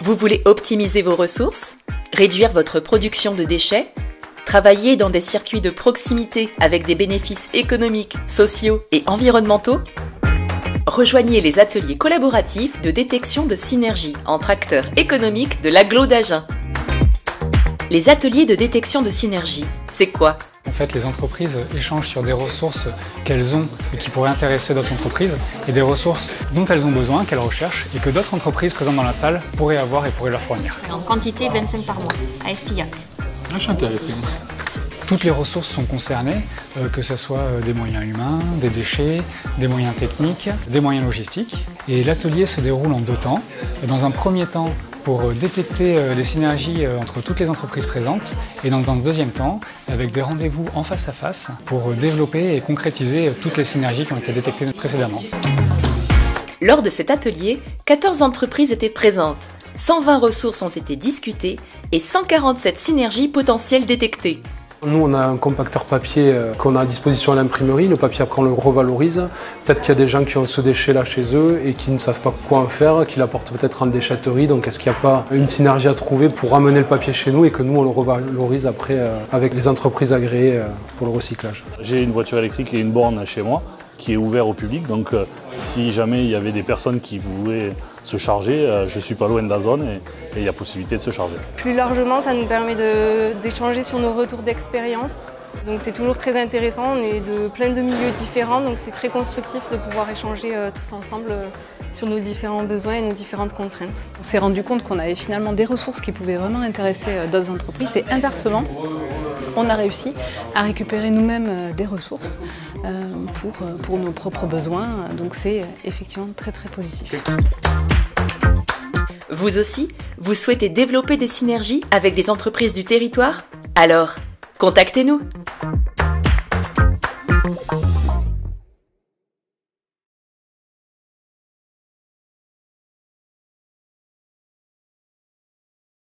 Vous voulez optimiser vos ressources, réduire votre production de déchets, travailler dans des circuits de proximité avec des bénéfices économiques, sociaux et environnementaux? Rejoignez les ateliers collaboratifs de détection de synergie entre acteurs économiques de l'agglo d'Agen. Les ateliers de détection de synergie, c'est quoi? En fait, les entreprises échangent sur des ressources qu'elles ont et qui pourraient intéresser d'autres entreprises et des ressources dont elles ont besoin, qu'elles recherchent et que d'autres entreprises présentes dans la salle pourraient avoir et pourraient leur fournir. En quantité 25 par mois, à Estillac. Je suis intéressé. Toutes les ressources sont concernées, que ce soit des moyens humains, des déchets, des moyens techniques, des moyens logistiques. Et l'atelier se déroule en 2 temps. Dans un premier temps, pour détecter les synergies entre toutes les entreprises présentes, et dans un deuxième temps, avec des rendez-vous en face à face pour développer et concrétiser toutes les synergies qui ont été détectées précédemment. Lors de cet atelier, 14 entreprises étaient présentes, 120 ressources ont été discutées et 147 synergies potentielles détectées. Nous, on a un compacteur papier qu'on a à disposition à l'imprimerie. Le papier, après, on le revalorise. Peut-être qu'il y a des gens qui ont ce déchet-là chez eux et qui ne savent pas quoi en faire, qui l'apportent peut-être en déchetterie. Donc, est-ce qu'il n'y a pas une synergie à trouver pour ramener le papier chez nous et que nous, on le revalorise après avec les entreprises agréées pour le recyclage? J'ai une voiture électrique et une borne chez moi qui est ouverte au public. Donc, si jamais il y avait des personnes qui voulaient se charger, je ne suis pas loin de la zone et il y a possibilité de se charger. Plus largement, ça nous permet d'échanger sur nos retours d'expérience. Donc c'est toujours très intéressant, on est de plein de milieux différents, donc c'est très constructif de pouvoir échanger tous ensemble sur nos différents besoins et nos différentes contraintes. On s'est rendu compte qu'on avait finalement des ressources qui pouvaient vraiment intéresser d'autres entreprises et inversement, on a réussi à récupérer nous-mêmes des ressources pour nos propres besoins, donc c'est effectivement très très positif. Vous aussi, vous souhaitez développer des synergies avec des entreprises du territoire? Alors, contactez-nous!